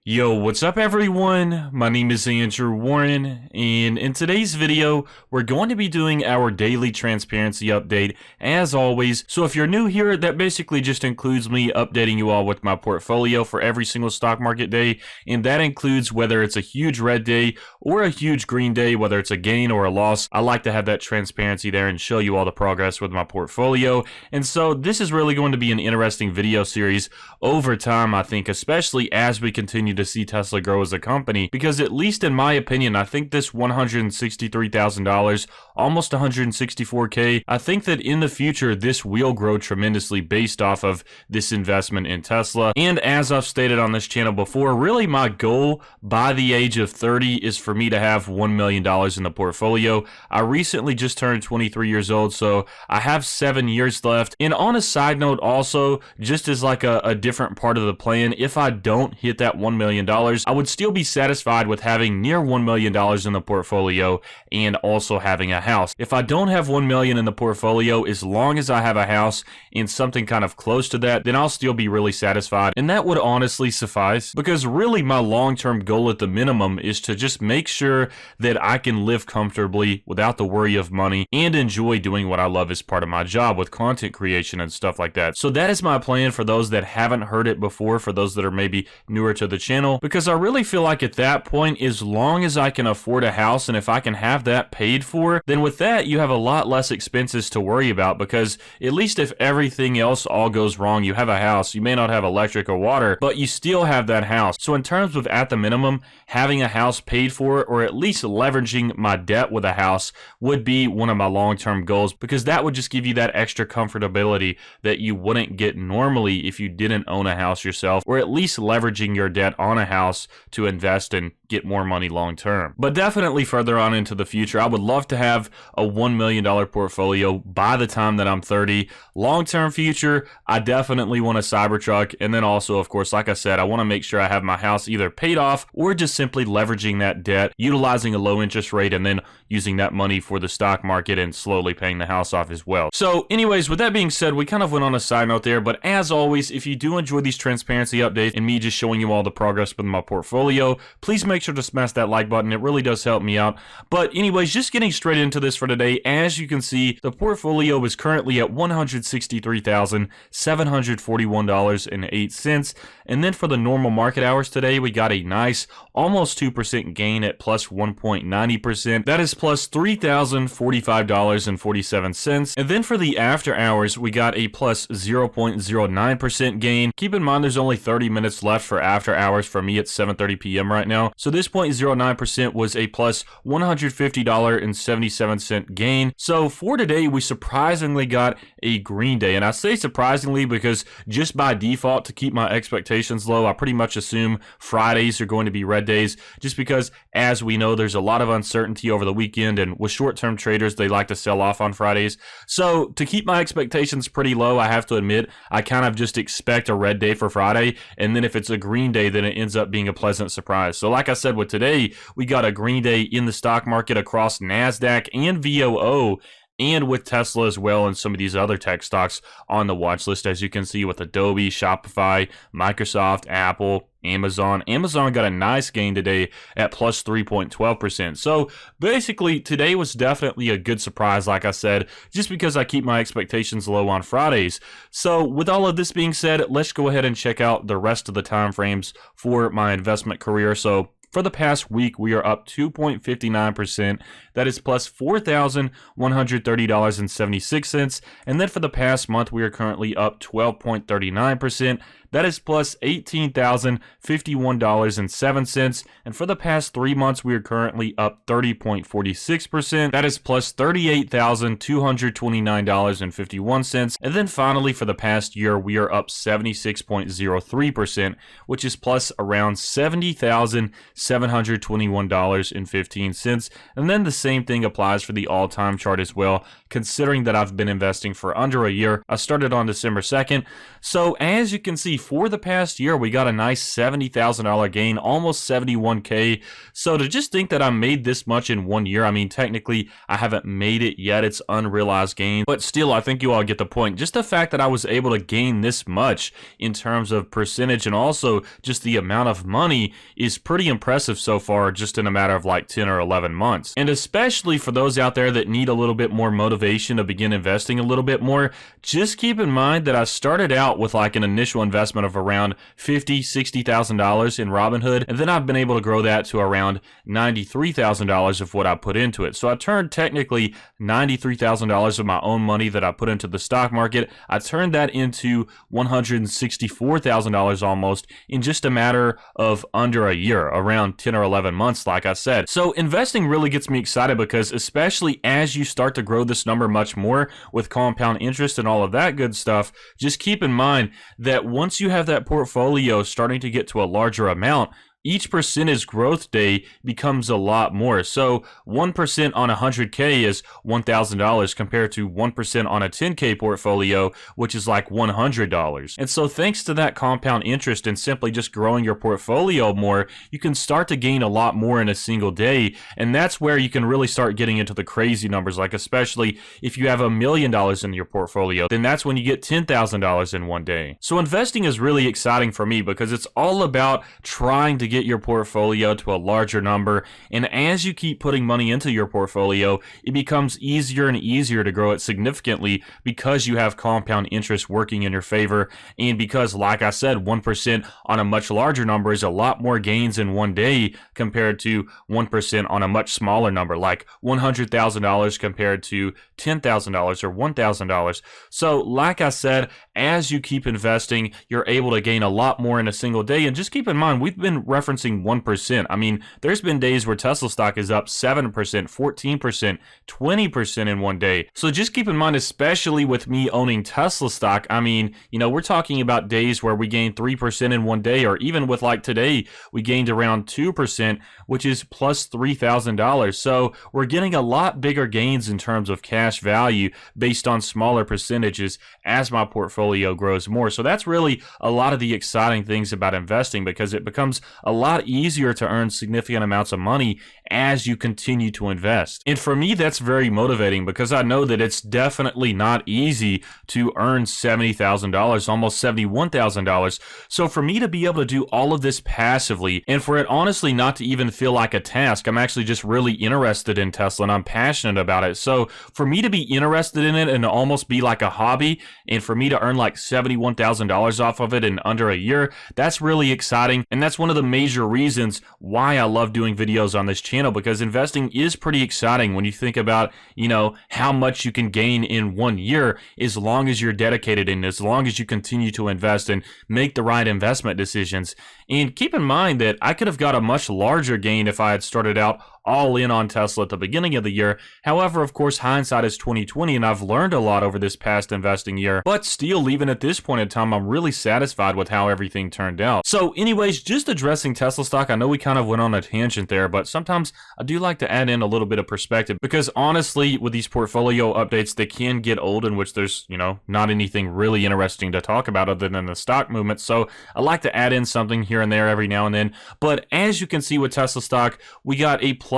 Yo, what's up everyone? My name is Andrew Warren, and in today's video, we're going to be doing our daily transparency update, as always. So if you're new here, that basically just includes me updating you all with my portfolio for every single stock market day, and that includes whether it's a huge red day or a huge green day, whether it's a gain or a loss. I like to have that transparency there and show you all the progress with my portfolio, and so this is really going to be an interesting video series over time, I think, especially as we continue to see Tesla grow as a company, because at least in my opinion, I think this $163,000, almost 164K, I think that in the future this will grow tremendously based off of this investment in Tesla. And as I've stated on this channel before, really my goal by the age of 30 is for me to have $1 million in the portfolio. I recently just turned 23 years old, so I have 7 years left. And on a side note also, just as like a different part of the plan, if I don't hit that $1 million, I would still be satisfied with having near $1 million in the portfolio and also having a house. If I don't have $1 million in the portfolio, as long as I have a house and something kind of close to that, then I'll still be really satisfied. And that would honestly suffice, because really my long-term goal at the minimum is to just make sure that I can live comfortably without the worry of money and enjoy doing what I love as part of my job with content creation and stuff like that. So that is my plan for those that haven't heard it before, for those that are maybe newer to the channel, because I really feel like at that point, as long as I can afford a house and if I can have that paid for, then with that you have a lot less expenses to worry about, because at least if everything else all goes wrong, you have a house. You may not have electric or water, but you still have that house. So in terms of at the minimum having a house paid for, or at least leveraging my debt with a house, would be one of my long-term goals, because that would just give you that extra comfortability that you wouldn't get normally if you didn't own a house yourself, or at least leveraging your debt on a house to invest and get more money long term. But definitely further on into the future, I would love to have a $1 million portfolio by the time that I'm 30. Long term future, I definitely want a Cybertruck, and then also, of course, like I said, I want to make sure I have my house either paid off or just simply leveraging that debt, utilizing a low interest rate, and then using that money for the stock market and slowly paying the house off as well. So anyways, with that being said, we kind of went on a side note there, but as always, if you do enjoy these transparency updates and me just showing you all the progress with my portfolio, please make sure to smash that like button. It really does help me out. But anyways, just getting straight into this for today, as you can see, the portfolio is currently at $163,741.08. And then for the normal market hours today, we got a nice almost 2% gain at plus 1.90%. That is plus $3,045.47. And then for the after hours, we got a plus 0.09% gain. Keep in mind there's only 30 minutes left for after hours. For me, it's 7:30 p.m. right now. So this 0.09% was a plus $150.77 gain. So for today, we surprisingly got a green day. And I say surprisingly because just by default, to keep my expectations low, I pretty much assume Fridays are going to be red days, just because, as we know, there's a lot of uncertainty over the weekend, and with short-term traders, they like to sell off on Fridays. So to keep my expectations pretty low, I have to admit, I kind of just expect a red day for Friday, and then if it's a green day, then it ends up being a pleasant surprise. So like I said, with today, we got a green day in the stock market across NASDAQ and VOO, and with Tesla as well, and some of these other tech stocks on the watch list, as you can see, with Adobe, Shopify, Microsoft, Apple, Amazon. Amazon got a nice gain today at plus 3.12%. So basically, today was definitely a good surprise, like I said, just because I keep my expectations low on Fridays. So with all of this being said, let's go ahead and check out the rest of the time frames for my investment career. So for the past week, we are up 2.59%. That is plus $4,130.76. And then for the past month, we are currently up 12.39%. That is plus $18,051.07. And for the past 3 months, we are currently up 30.46%. That is plus $38,229.51. And then finally, for the past year, we are up 76.03%, which is plus around $70,721.15. And then the same thing applies for the all-time chart as well, considering that I've been investing for under a year. I started on December 2nd. So as you can see, for the past year, we got a nice $70,000 gain, almost 71K. So to just think that I made this much in 1 year, I mean, technically I haven't made it yet. It's unrealized gain, but still, I think you all get the point. Just the fact that I was able to gain this much in terms of percentage and also just the amount of money is pretty impressive so far, just in a matter of like 10 or 11 months. And especially for those out there that need a little bit more motivation to begin investing a little bit more, just keep in mind that I started out with like an initial investment of around $50,000-$60,000 in Robinhood, and then I've been able to grow that to around $93,000 of what I put into it. So I turned technically $93,000 of my own money that I put into the stock market. I turned that into $164,000 almost in just a matter of under a year, around 10 or 11 months, like I said. So investing really gets me excited because especially as you start to grow this number much more with compound interest and all of that good stuff, just keep in mind that once you have that portfolio starting to get to a larger amount, each percentage growth day becomes a lot more. So 1% on 100K is $1,000 compared to 1% on a 10K portfolio, which is like $100. And so thanks to that compound interest and simply just growing your portfolio more, you can start to gain a lot more in a single day. And that's where you can really start getting into the crazy numbers, like especially if you have $1 million in your portfolio, then that's when you get $10,000 in 1 day. So investing is really exciting for me because it's all about trying to get your portfolio to a larger number, and as you keep putting money into your portfolio, it becomes easier and easier to grow it significantly because you have compound interest working in your favor, and because, like I said, 1% on a much larger number is a lot more gains in 1 day compared to 1% on a much smaller number, like $100,000 compared to $10,000 or $1,000. So, like I said, as you keep investing, you're able to gain a lot more in a single day, and just keep in mind, we've been referencing 1%. I mean, there's been days where Tesla stock is up 7%, 14%, 20% in 1 day. So just keep in mind, especially with me owning Tesla stock, I mean, you know, we're talking about days where we gained 3% in 1 day, or even with like today, we gained around 2%, which is plus $3,000. So we're getting a lot bigger gains in terms of cash value based on smaller percentages as my portfolio grows more. So that's really a lot of the exciting things about investing, because it becomes a lot easier to earn significant amounts of money as you continue to invest. And for me, that's very motivating because I know that it's definitely not easy to earn $70,000, almost $71,000. So for me to be able to do all of this passively, and for it honestly not to even feel like a task, I'm actually just really interested in Tesla and I'm passionate about it. So for me to be interested in it and almost be like a hobby, and for me to earn like $71,000 off of it in under a year, that's really exciting. And that's one of the major reasons why I love doing videos on this channel, because investing is pretty exciting when you think about, you know, how much you can gain in 1 year as long as you're dedicated and as long as you continue to invest and make the right investment decisions. And keep in mind that I could have got a much larger gain if I had started out all in on Tesla at the beginning of the year. However, of course, hindsight is 20/20, and I've learned a lot over this past investing year. But still, even at this point in time, I'm really satisfied with how everything turned out. So anyways, just addressing Tesla stock, I know we kind of went on a tangent there, but sometimes I do like to add in a little bit of perspective, because honestly, with these portfolio updates, they can get old, in which there's, you know, not anything really interesting to talk about other than the stock movement. So I like to add in something here and there every now and then. But as you can see with Tesla stock, we got a plus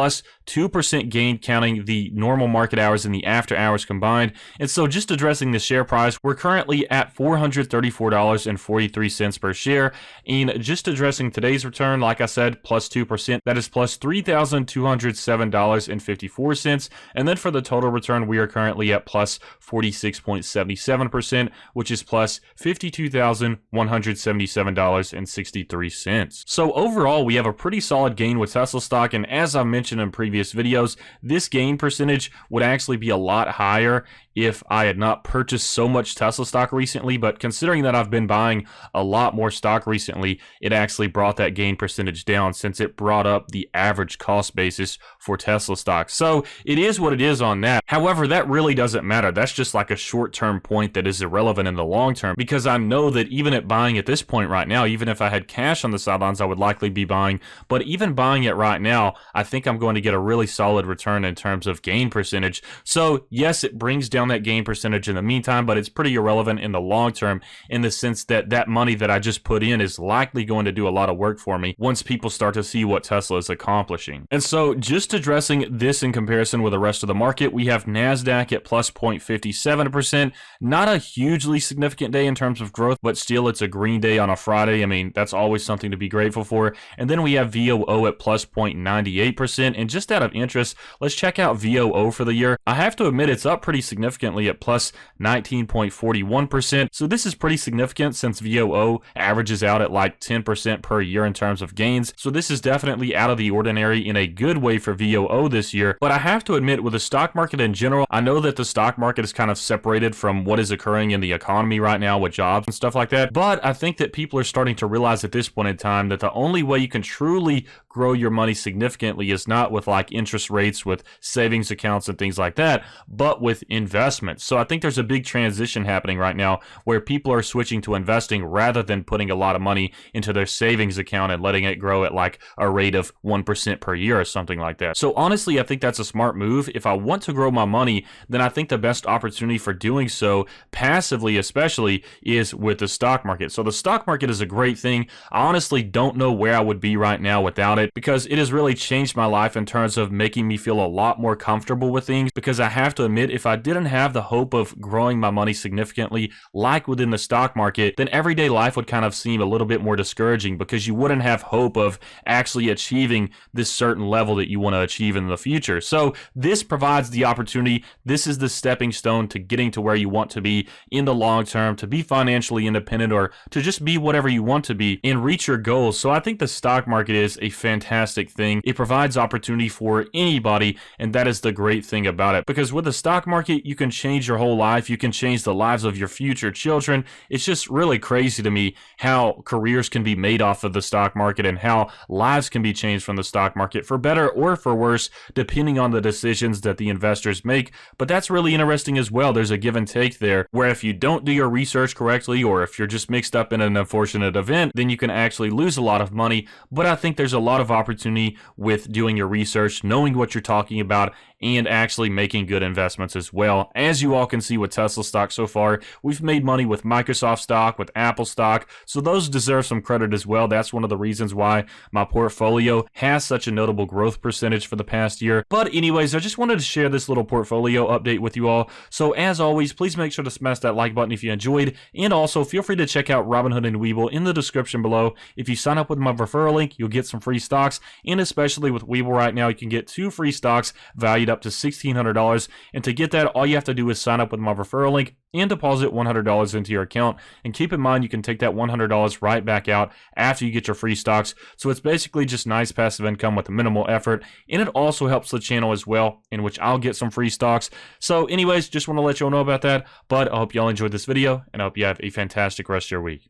2% gain counting the normal market hours and the after hours combined. And so just addressing the share price, we're currently at $434.43 per share. And just addressing today's return, like I said, plus 2%, that is plus $3,207.54. And then for the total return, we are currently at plus 46.77%, which is plus $52,177.63. So overall, we have a pretty solid gain with Tesla stock. And as I mentioned in previous videos, this gain percentage would actually be a lot higher if I had not purchased so much Tesla stock recently, but considering that I've been buying a lot more stock recently, it actually brought that gain percentage down, since it brought up the average cost basis for Tesla stock. So it is what it is on that. However, that really doesn't matter. That's just like a short-term point that is irrelevant in the long term, because I know that even at buying at this point right now, even if I had cash cash on the sidelines, I would likely be buying. But even buying it right now, I think I'm going to get a really solid return in terms of gain percentage. So yes, it brings down that gain percentage in the meantime, but it's pretty irrelevant in the long term, in the sense that that money that I just put in is likely going to do a lot of work for me once people start to see what Tesla is accomplishing. And so just addressing this in comparison with the rest of the market, we have NASDAQ at plus 0.57%. Not a hugely significant day in terms of growth, but still it's a green day on a Friday. I mean, that's always something to be grateful for. And then we have VOO at plus 0.98%. And just out of interest, let's check out VOO for the year. I have to admit it's up pretty significantly at plus 19.41%. So this is pretty significant since VOO averages out at like 10% per year in terms of gains. So this is definitely out of the ordinary in a good way for VOO this year. But I have to admit, with the stock market in general, I know that the stock market is kind of separated from what is occurring in the economy right now with jobs and stuff like that. But I think that people are starting to realize at this point in time that the only way you can truly grow your money significantly is not with like interest rates, with savings accounts and things like that, but with investments. So I think there's a big transition happening right now where people are switching to investing rather than putting a lot of money into their savings account and letting it grow at like a rate of 1% per year or something like that. So honestly, I think that's a smart move. If I want to grow my money, then I think the best opportunity for doing so, passively especially, is with the stock market. So the stock market is a great thing. I honestly don't know where I would be right now without it, because it has really changed my life in terms of making me feel a lot more comfortable with things. Because I have to admit, if I didn't have the hope of growing my money significantly like within the stock market, then everyday life would kind of seem a little bit more discouraging, because you wouldn't have hope of actually achieving this certain level that you want to achieve in the future. So this provides the opportunity. This is the stepping stone to getting to where you want to be in the long term, to be financially independent, or to just be whatever you want to be and reach your goals. So I think the stock market is a fantastic thing. It provides opportunity for anybody, and that is the great thing about it. Because with the stock market, you can change your whole life. You can change the lives of your future children. It's just really crazy to me how careers can be made off of the stock market, and how lives can be changed from the stock market for better or for worse, depending on the decisions that the investors make. But that's really interesting as well. There's a give and take there, where if you don't do your research correctly, or if you're just mixed up in an unfortunate event, then you can actually lose a lot of money. But I think there's a lot of opportunity with doing your research, knowing what you're talking about, and actually making good investments as well. As you all can see with Tesla stock so far, we've made money with Microsoft stock, with Apple stock, so those deserve some credit as well. That's one of the reasons why my portfolio has such a notable growth percentage for the past year. But anyways, I just wanted to share this little portfolio update with you all. So as always, please make sure to smash that like button if you enjoyed, and also feel free to check out Robinhood and Webull in the description below. If you sign up with my referral link, you'll get some free stocks, and especially with Webull right now, you can get 2 free stocks valued up to $1,600. And to get that, all you have to do is sign up with my referral link and deposit $100 into your account. And keep in mind, you can take that $100 right back out after you get your free stocks. So it's basically just nice passive income with minimal effort. And it also helps the channel as well, in which I'll get some free stocks. So anyways, just want to let you all know about that. But I hope y'all enjoyed this video, and I hope you have a fantastic rest of your week.